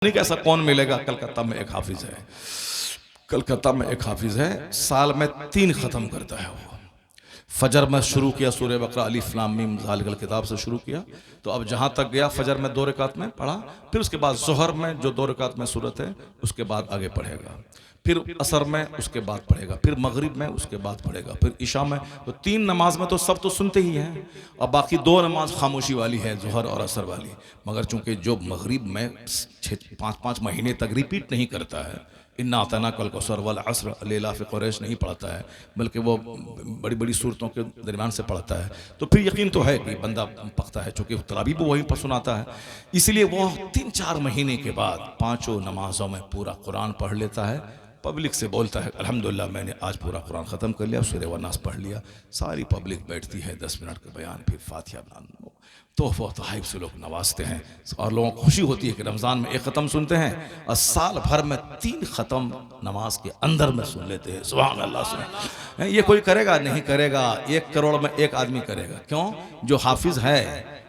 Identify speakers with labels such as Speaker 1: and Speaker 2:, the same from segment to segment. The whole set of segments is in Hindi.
Speaker 1: नहीं कैसा कौन मिलेगा। कलकत्ता में एक हाफिज है, कलकत्ता में एक हाफिज है, साल में 3 ख़त्म करता है वो। फजर में शुरू किया सूरह बकरा अलिफ लाम मीम ज़ालिकल किताब से शुरू किया, तो अब जहाँ तक गया फजर में 2 रकात में पढ़ा, फिर उसके बाद ज़ोहर में जो 2 रकात में सूरत है उसके बाद आगे पढ़ेगा, फिर असर में उसके बाद पढ़ेगा, फिर मगरिब में उसके बाद पढ़ेगा, फिर इशा में। तो 3 नमाज में तो सब तो सुनते ही हैं, और बाकी 2 नमाज खामोशी वाली है, ज़ोहर और असर वाली। मगर चूंकि जो मगरिब में 5-5 महीने तक रिपीट नहीं करता है, इन्ना आतना कल कौसर वल असर लेला फ़ी कुरैश नहीं पढ़ता है, बल्कि वो बड़ी बड़ी सूरतों के दरमियान से पढ़ता है, तो फिर यकीन तो है कि बंदा पकता है, चूँकि तरावी भी वहीं पर सुनाता है। इसलिए वो 3-4 महीने के बाद 5 नमाजों में पूरा कुरान पढ़ लेता है, पब्लिक से बोलता है अल्हम्दुलिल्लाह मैंने आज पूरा कुरान ख़त्म कर लिया, सूरह वन्नास पढ़ लिया। सारी पब्लिक बैठती है, 10 मिनट का बयान, फिर फातिहा तोहफ़ा तोहाइफ से लोग नवाजते हैं, और लोगों को खुशी होती है कि रमज़ान में 1 ख़त्म सुनते हैं और साल भर में 3 ख़त्म नमाज के अंदर में सुन लेते हैं। सुभान अल्लाह। सुन ये कोई करेगा नहीं करेगा, 1 करोड़ में 1 आदमी करेगा। क्यों? जो हाफिज़ है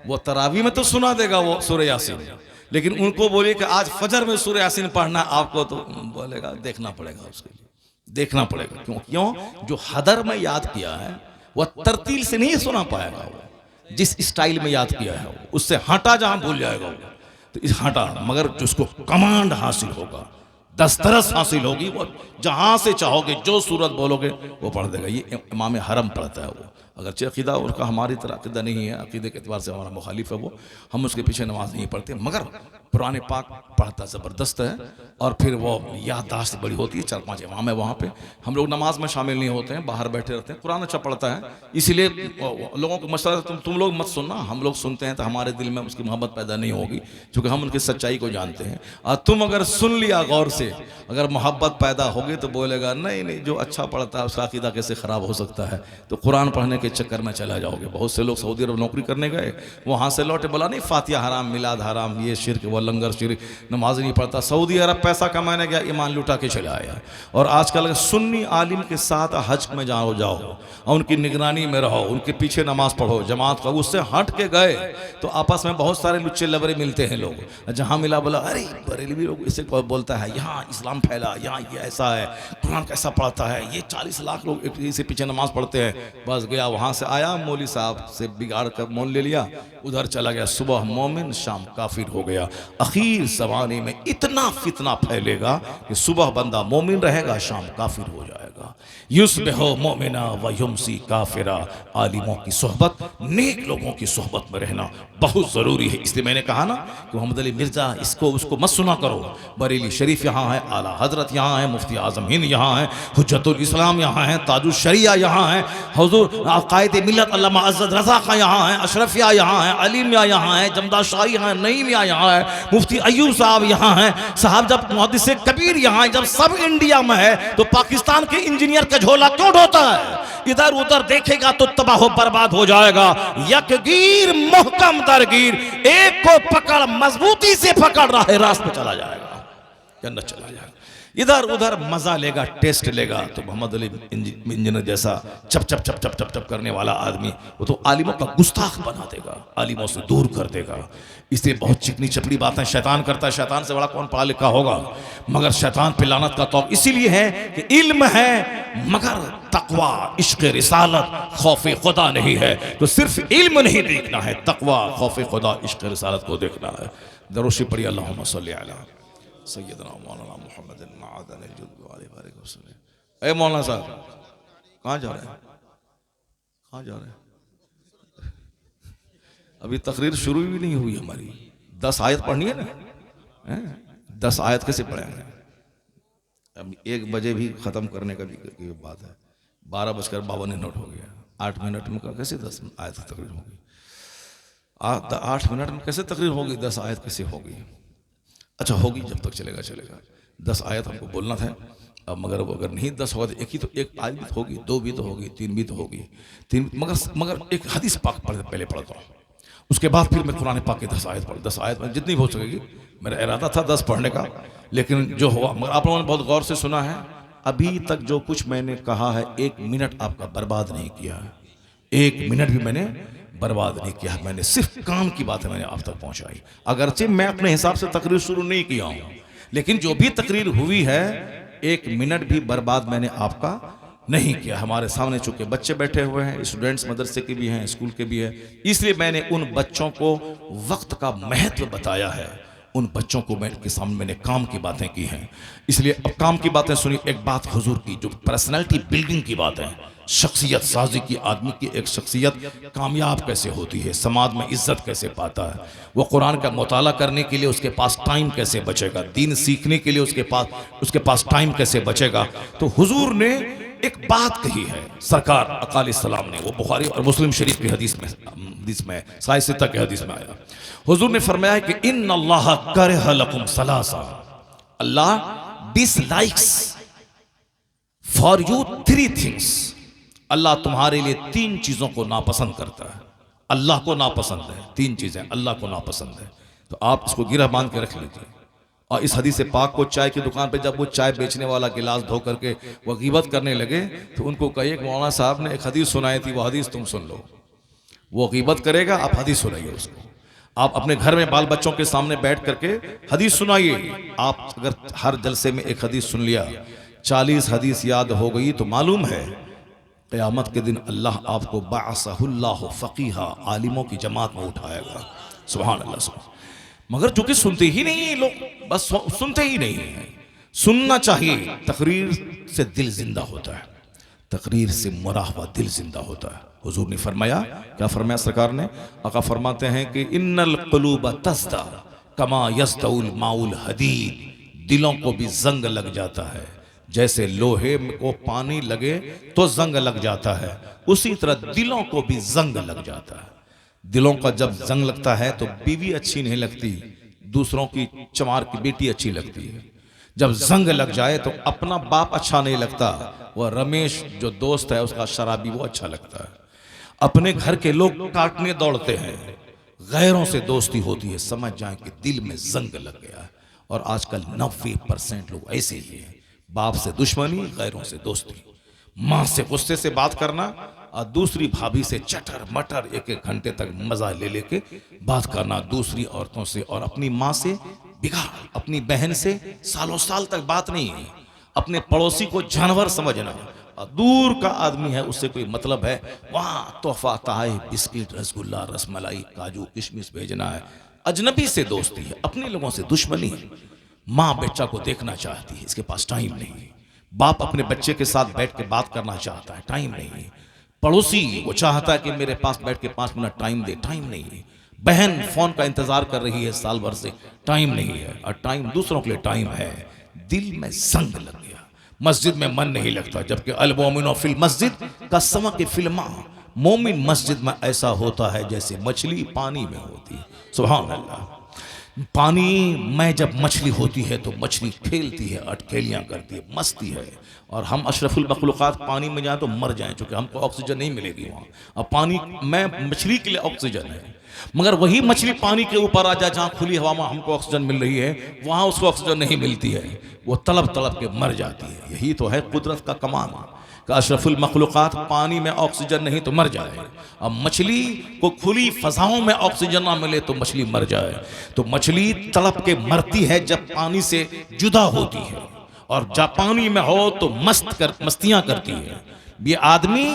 Speaker 1: वो तरावी में तो सुना देगा वो सूरह यासीन, लेकिन उनको बोलिए कि आज फजर में सूरह यासीन पढ़ना, आपको तो बोलेगा देखना पड़ेगा, उसके लिए देखना पड़ेगा। क्यों? जो हदर में याद किया है वह तरतील से नहीं सुना पाएगा, वो जिस स्टाइल में याद किया है उससे हटा जहां भूल जाएगा वो, तो इस हटा। मगर जिसको कमांड हासिल होगा, दस्तरस हासिल होगी, वो जहां से चाहोगे जो सूरत बोलोगे वो पढ़ देगा। ये इमाम हरम पढ़ता है वो, अगरचे अकीदा उसका हमारी तरह अकीदा नहीं है, अकीदे के एतबार से हमारा मुखालिफ है वो, हम उसके पीछे नमाज नहीं पढ़ते, मगर पुराने पाक पढ़ता ज़बरदस्त है, और फिर वो याददाश्त बड़ी होती है। 4-5 इमाम है वहाँ पे, हम लोग नमाज में शामिल नहीं होते हैं, बाहर बैठे रहते हैं। कुरान अच्छा पढ़ता है, इसलिए लोगों को मसला तुम लोग मत सुनना, हम लोग सुनते हैं तो हमारे दिल में उसकी मोहब्बत पैदा नहीं होगी, क्योंकि हम उनकी सच्चाई को जानते हैं। और तुम अगर सुन लिया गौर से, अगर मोहब्बत पैदा होगी तो बोलेगा नहीं नहीं जो अच्छा पढ़ता है उसका अकीदा कैसे ख़राब हो सकता है, तो कुरान पढ़ने के चक्कर में चला जाओगे। बहुत से लोग सऊदी अरब नौकरी करने गए, वहाँ से लौटे, बोला नहीं फातिहा हराम, मिलाद हराम, ये शिरक व लंगर शिरक, नमाज नहीं पढ़ता। सऊदी अरब पैसा कमाने गया, ईमान लुटा के चला आया। और आजकल सुन्नी आलिम के साथ हज में जाओ और उनकी निगरानी में रहो, उनके पीछे नमाज पढ़ो, जमात का, उससे हट के गए तो आपस में बहुत सारे लुच्चे लबरे मिलते हैं लोग। जहाँ मिला बोला अरे बरेलवी लोग इसे बोलता है, यहाँ इस्लाम फैला, यहाँ ये ऐसा है, कुरान कैसा पढ़ता है, ये 40 लाख लोग इसी पीछे नमाज पढ़ते हैं। बस गया, वहाँ से आया, मौली साहब से बिगाड़ कर मोल ले लिया, उधर चला गया, सुबह मोमिन शाम काफिर हो गया। आखिर ज़माने में इतना फितना फैलेगा कि सुबह बंदा मोमिन रहेगा, शाम काफिर हो जाएगा। युस्बिहु मोमिना व युमसी काफिरा। आलिमों की सोहबत, नेक लोगों की सोहबत में रहना बहुत ज़रूरी है। इसलिए मैंने कहा ना कि मोहम्मद अली मिर्ज़ा इसको उसको मत सुना करो। बरेली शरीफ यहाँ है, आला हजरत यहाँ है, मुफ्ती आज़म हिंद यहाँ है, हुज्जतुल इस्लाम यहाँ है, ताजुल शरिया यहाँ है, हुजूर कायदे मिल्लत अल्लामा अज़्ज़द रज़ा खां यहाँ है, अशरफिया यहाँ है, अली मियाँ यहाँ है, जमदा शाही यहाँ है, नईम मियाँ यहाँ है, मुफ्ती अय्यूब साहब यहाँ हैं, साहब जब मुहद्दिस कबीर यहाँ है, जब सब इंडिया में है तो पाकिस्तान के इंजीनियर का झोला क्यों ढोता है? इधर उधर देखेगा तो तबाह बर्बाद हो जाएगा। यकगीर मुहकम दरगीर, एक को पकड़ मजबूती से पकड़ रहा है, रास्ते चला जाएगा, जन्नत चला जाएगा। इधर उधर मजा लेगा, टेस्ट लेगा, तो मोहम्मद अली इंजीनियर जैसा चप चप चप चप चप चप करने वाला आदमी वो तो आलिमों का गुस्ताख बना देगा, आलिमों से दूर कर देगा। इसलिए बहुत चिकनी चपड़ी बातें शैतान करता है, शैतान से बड़ा कौन पढ़ा लिखा होगा, मगर शैतान पे लानत का तौक इसीलिए है कि इल्म है मगर तकवा, इश्क रिसालत, खौफ खुदा नहीं है। तो सिर्फ इल्म नहीं देखना है, तकवा, खौफ खुदा, इश्क रिसालत को देखना है। दरूद पढ़िए अल्लाहुम्मा सल्ली अला सय्यदना मौलाना मुहम्मद मअदन जुल्ल वाले बारिक वसल्लम। ए मौलाना साहब कहाँ जा रहे हैं, कहाँ जा रहे हैं? अभी तकरीर शुरू भी नहीं हुई हमारी, 10 आयत पढ़नी है ना, 10 आयत कैसे पढ़ेंगे? अब 1 बजे भी ख़त्म करने का भी बात है, 12:52 हो गया, 8 मिनट में कैसे 10 आयत की तकरीर होगी? 8 मिनट में कैसे तकरीर होगी? 10 आयत कैसे होगी? अच्छा होगी, जब तक चलेगा चलेगा। 10 आयत हमको बोलना था, अब मगर वो अगर नहीं 10 होगा तो एक आयत भी तो होगी, 2 भी तो होगी, 3 भी तो होगी, 3 मगर एक हदीस पाक पहले पढ़ता हूँ, उसके बाद फिर मैं कुरान पाक की 10 आयत पढ़, 10 आयत में जितनी हो सकेगी। मेरा इरादा था 10 पढ़ने का, लेकिन जो हुआ, मगर आप लोगों ने बहुत गौर से सुना है। अभी तक जो कुछ मैंने कहा है 1 मिनट आपका बर्बाद नहीं किया है, 1 मिनट भी मैंने बर्बाद नहीं किया। मैंने सिर्फ काम की बातें मैंने आप तक पहुंचाई। अगरचे मैं अपने हिसाब से तकरीर शुरू नहीं किया हूं, लेकिन जो भी तकरीर हुई है एक मिनट भी बर्बाद मैंने आपका नहीं किया। हमारे सामने चूंकि बच्चे बैठे हुए हैं, स्टूडेंट्स मदरसे के भी हैं, स्कूल के भी हैं, इसलिए मैंने उन बच्चों को वक्त का महत्व बताया है। उन बच्चों को के सामने मैंने काम की बातें की हैं। इसलिए अब काम की बातें सुनिए। एक बात हुजूर की जो पर्सनैलिटी बिल्डिंग की बात है, शख्सियत साजी की, आदमी की एक शख्सियत कामयाब कैसे होती है, समाज में इज्जत कैसे पाता है, वो कुरान का मुताला करने के लिए उसके पास टाइम कैसे बचेगा, दीन सीखने के लिए उसके पास टाइम कैसे बचेगा। तो हुजूर ने एक बात कही है, सरकार अकाल सलाम ने, वो बुखारी और मुस्लिम शरीफ की हदीस में साहिह सित्ता की हदीस में आया। हुजूर ने फरमाया कि इन्न अल्लाह करह लकुम सलासा, Allah dislikes for you three things, Allah तुम्हारे लिए तीन चीजों को नापसंद करता है। अल्लाह को नापसंद है तीन चीजें, अल्लाह को नापसंद है। तो आप इसको गिरह बांध के रख लीजिए। और इस हदीस पाक को, चाय की दुकान पे जब वो चाय बेचने वाला गिलास धो करके वो गीबत करने लगे तो उनको कहिए कि मौलाना साहब ने एक हदीस सुनाई थी, वो हदीस तुम सुन लो। वो गीबत करेगा, आप हदीस सुनाइए उसको। आप अपने घर में बाल बच्चों के सामने बैठ करके हदीस सुनाइए। आप अगर हर जलसे में एक हदीस सुन लिया, 40 हदीस याद हो गई, तो मालूम है क़यामत के दिन अल्लाह आपको बाअसहुल्लाहु फ़क़ीहा, आलिमों की जमात में उठाएगा। सुभान अल्लाह। सुभान। मगर चूंकि सुनते ही नहीं है लोग, बस सुनते ही नहीं है। सुनना चाहिए। तकरीर से दिल जिंदा होता है, तकरीर से मरा हुआ दिल जिंदा होता है। हुजूर ने फरमाया, क्या फरमाया सरकार ने? आका फरमाते हैं कि इन्नल क़ुलूब तस्दा कमा यस्दउल माउल हदीद, दिलों को भी जंग लग जाता है, जैसे लोहे को पानी लगे तो जंग लग जाता है, उसी तरह दिलों को भी जंग लग जाता है। दिलों का जब जंग लगता है तो बीवी अच्छी नहीं लगती, दूसरों की चमार की बेटी अच्छी लगती है। जब जंग लग जाए तो अपना बाप अच्छा नहीं लगता, वह रमेश जो दोस्त है उसका शराबी वो अच्छा लगता है। अपने घर के लोग काटने दौड़ते हैं, गैरों से दोस्ती होती है, समझ जाए कि दिल में जंग लग गया है। और आजकल 90% लोग ऐसे ही हैं। बाप से दुश्मनी, गैरों से दोस्ती, माँ से गुस्से से बात करना और दूसरी भाभी से चटर मटर 1-1 घंटे तक मजा ले लेके बात करना, दूसरी औरतों से, और अपनी माँ से बिगाड़, अपनी बहन से सालों साल तक बात नहीं है, अपने पड़ोसी को जानवर समझना, और दूर का आदमी है उससे कोई मतलब है, वहाँ तोहफा ताए बिस्किट रसगुल्ला रसमलाई काजू किशमिश भेजना है। अजनबी से दोस्ती है, अपने लोगों से दुश्मनी है। माँ बच्चा को देखना चाहती है, इसके पास टाइम नहीं है। बाप अपने बच्चे के साथ बैठ के बात करना चाहता है, टाइम नहीं है। पड़ोसी वो चाहता है कि मेरे पास बैठ के 5 मिनट टाइम दे, टाइम नहीं है। बहन फोन का इंतजार कर रही है साल भर से, टाइम नहीं है। और टाइम दूसरों के लिए टाइम है। दिल में जंग लग गया, मस्जिद में मन नहीं लगता, जबकि अल मोमिनो फिल मस्जिद का समा के फिल्मा, मोमिन मस्जिद में ऐसा होता है जैसे मछली पानी में होती है। सुभान अल्लाह। पानी में जब मछली होती है तो मछली खेलती है, अटखेलियाँ करती है, मस्ती है। और हम अशरफुल मखलूक़ात पानी में जाएं तो मर जाएं, क्योंकि हमको ऑक्सीजन नहीं मिलेगी वहाँ। अब पानी में मछली के लिए ऑक्सीजन है, मगर वही मछली पानी के ऊपर आ जाए जहाँ खुली हवा में हमको ऑक्सीजन मिल रही है, वहाँ उसको ऑक्सीजन नहीं मिलती है, वो तड़प तड़प के मर जाती है। यही तो है कुदरत का कमाल कि अशरफुल मखलूक़ात पानी में ऑक्सीजन नहीं तो मर जाए। अब मछली को खुली फजाओं में ऑक्सीजन ना मिले तो मछली मर जाए। तो मछली तड़प के मरती है जब पानी से जुदा होती है, और जब पानी में हो तो मस्तियां करती है। ये आदमी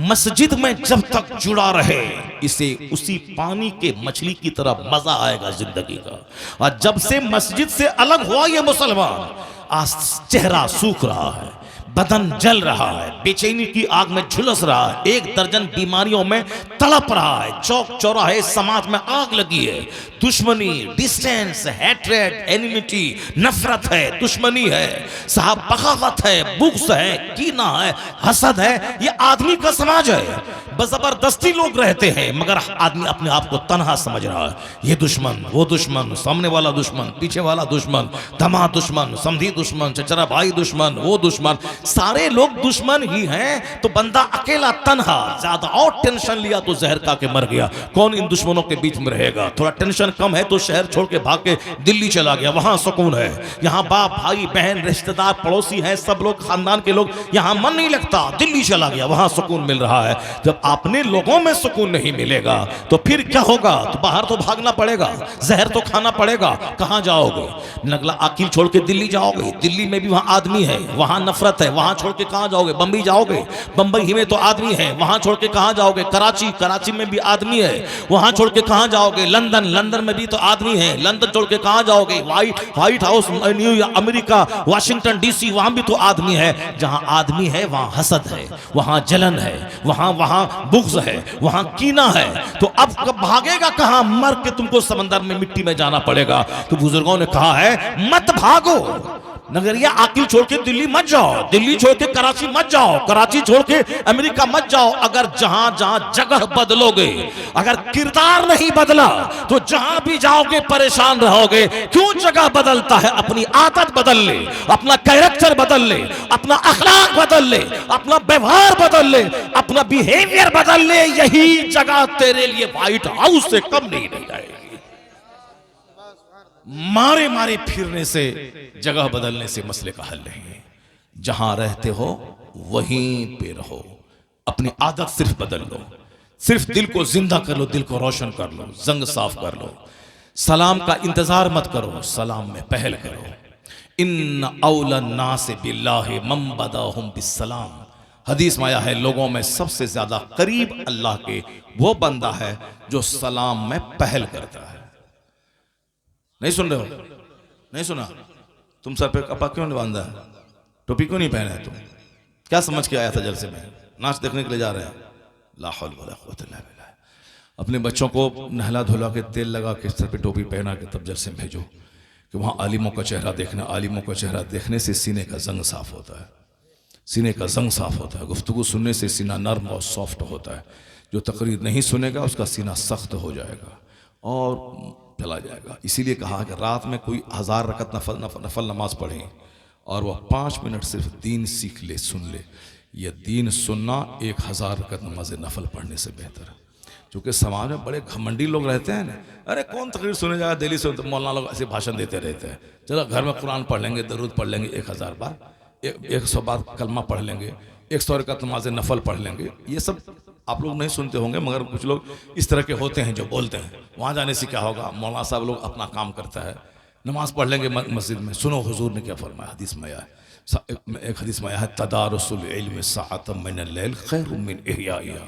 Speaker 1: मस्जिद में जब तक जुड़ा रहे, इसे उसी पानी के मछली की तरह मजा आएगा जिंदगी का। और जब से मस्जिद से अलग हुआ ये मुसलमान, आज चेहरा सूख रहा है, बदन जल रहा है, बेचैनी की आग में झुलस रहा है, 1 दर्जन बीमारियों में तड़प रहा है, चौक चौराहे समाज में आग लगी है। दुश्मनी, डिस्टेंस, हैट्रेड, एनिमिटी, नफरत है, दुश्मनी है, साहब बगावत है, बुग़्ज़ है, कीना है, हसद है। ये आदमी का समाज है। बजबरदस्ती लोग रहते हैं, मगर आदमी अपने आप को तन्हा समझ रहा है। ये दुश्मन, वो दुश्मन, सामने वाला दुश्मन, पीछे वाला दुश्मन, दमा दुश्मन, समधी दुश्मन, चचरा भाई दुश्मन, वो दुश्मन, सारे लोग दुश्मन ही हैं तो बंदा अकेला तन्हा, ज्यादा और टेंशन लिया तो जहर खा के मर गया। कौन इन दुश्मनों के बीच में रहेगा? थोड़ा टेंशन कम है तो शहर छोड़ के भाग के दिल्ली चला गया, वहां सुकून है। यहाँ बाप भाई बहन रिश्तेदार पड़ोसी हैं, सब लोग खानदान के लोग, यहाँ मन नहीं लगता, दिल्ली चला गया, वहां सुकून मिल रहा है। जब अपने लोगों में सुकून नहीं मिलेगा तो फिर क्या होगा? तो बाहर तो भागना पड़ेगा, जहर तो खाना पड़ेगा। कहां जाओगे? नगला अकील छोड़ के दिल्ली जाओगे, दिल्ली में भी वहां आदमी है, वहां नफरत है, वहां छोड़ के कहां जाओगे? बंबई जाओगे, बंबई ही में तो आदमी है, वहां छोड़ के कहां जाओगे? कराची, कराची में भी आदमी है, वहां छोड़ के कहां जाओगे? लंदन, लंदन में भी तो आदमी है, लंदन छोड़ के कहां जाओगे? White house, New York, America, Washington DC, वहां भी तो आदमी है। जहां आदमी है वहां हसद है, वहां जलन है, वहां बुग़्ज़ है, वहां कीना है। तो अब कब भागेगा कहां? मर के तुमको समंदर में मिट्टी में जाना पड़ेगा। तो बुजुर्गों ने कहा है मत भागो, नगरिया आकिल छोड़ के दिल्ली मत जाओ, दिल्ली छोड़ के कराची मत जाओ, कराची छोड़ के अमेरिका मत जाओ। अगर जहां जहां जगह बदलोगे, अगर किरदार नहीं बदला तो जहां भी जाओगे परेशान रहोगे। क्यों जगह बदलता है? अपनी आदत बदल ले, अपना कैरेक्टर बदल ले, अपना अखलाक बदल ले, अपना व्यवहार बदल ले, अपना बिहेवियर बदल ले। यही जगह तेरे लिए व्हाइट हाउस से कम नहीं रह जाएगी। मारे मारे फिरने से, जगह बदलने से मसले का हल नहीं है। जहां रहते हो वहीं पे रहो, अपनी आदत सिर्फ बदल लो, सिर्फ दिल को जिंदा कर लो, दिल को रोशन कर लो, जंग साफ कर लो। सलाम का इंतजार मत करो, सलाम में पहल करो। इन्न औलन नास बिल्लाहि मम बदाहुम बिस्सलाम। हदीस में आया है लोगों में सबसे ज्यादा करीब अल्लाह के वो बंदा है जो सलाम में पहल करता है। नहीं सुन रहे हो? नहीं सुना? तुम सर पे कपड़ा क्यों नहीं बांधा है? टोपी क्यों नहीं पहना है? तुम क्या समझ के आया था जलसे में? नाच देखने के लिए जा रहे हैं? ला हौल वला कुव्वता इल्ला बिल्लाह। अपने बच्चों को नहला धुला के तेल लगा के सर पे टोपी पहना के तब जलसे में भेजो कि वहाँ आलिमों का चेहरा देखना। आलिमों का चेहरा देखने से सीने का जंग साफ होता है, सीने का जंग साफ होता है। गुफ्तगू सुनने से सीना नर्म और सॉफ्ट होता है। जो तकरीर नहीं सुनेगा उसका सीना सख्त हो जाएगा और चला जाएगा। इसीलिए कहा कि रात में कोई 1000 रकत नफल नमाज पढ़े और वह 5 मिनट सिर्फ दीन सीख ले, सुन ले। यह दीन सुनना 1000 रकत नमाज नफल पढ़ने से बेहतर है। क्योंकि समाज में बड़े घमंडी लोग रहते हैं ना, अरे कौन तकरीर सुने जाएगा, दिल्ली से मौलाना लोग ऐसे भाषण देते रहते हैं। चलो घर में कुरान पढ़ लेंगे, दरूद पढ़ लेंगे 1000 बार, 100 बार कलमा पढ़ लेंगे, 100 रकत नमाज नफल पढ़ लेंगे। ये सब आप लोग नहीं सुनते होंगे, मगर कुछ लोग इस तरह के होते हैं जो बोलते हैं। वहाँ जाने से क्या होगा? मौलाना साहब लोग अपना काम करता है, नमाज पढ़ लेंगे मस्जिद में। सुनो हुजूर ने क्या फरमाया, हदीस में आया है, एक हदीस में आया है, तदारुसुल इल्म सअतम मिनल लैल खैरुम मिन इहयाइहा।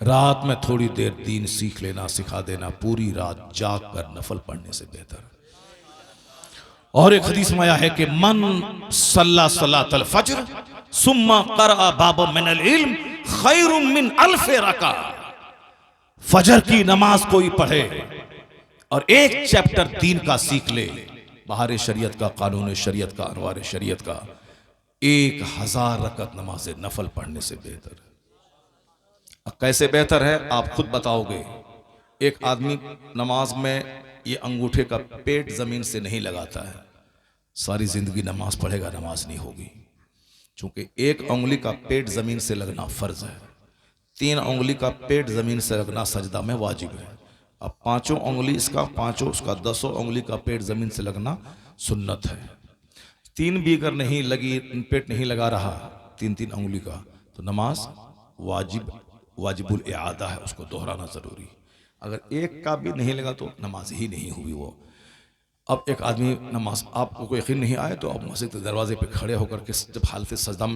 Speaker 1: रात में थोड़ी देर दीन सीख लेना, सिखा देना, पूरी रात जाग कर नफल पढ़ने से बेहतर। और एक हदीस में आया है कि मन सल्ला सलातल फज्र सुम्मा क़रअ बाब मिनल इल्म खैरुम मिन अल्फ रका। फजर की नमाज कोई पढ़े और एक चैप्टर दीन का सीख ले, बाहर शरीयत का, कानून शरीयत का, अनवार शरीयत का, 1000 रकत नमाज नफल पढ़ने से बेहतर है। कैसे बेहतर है आप खुद बताओगे। एक आदमी नमाज में ये अंगूठे का पेट जमीन से नहीं लगाता है, सारी जिंदगी नमाज पढ़ेगा, नमाज नहीं होगी। चूंकि एक उंगली का पेट जमीन से लगना फर्ज है, 3 उंगली का पेट जमीन से लगना सजदा में वाजिब है। अब 5 उंगली इसका, 5 उसका, 10 उंगली का पेट जमीन से लगना सुन्नत है। 3 भी अगर नहीं लगी, पेट नहीं लगा रहा 3 उंगली का, तो नमाज वाजिबुल इआदा है, उसको दोहराना जरूरी। अगर एक का भी नहीं लगा तो नमाज ही नहीं हुई वो। अब एक आदमी नमाज, आपको यकीन नहीं आए तो आप मस्जिद के दरवाजे पे खड़े होकर के जब हालत सजदा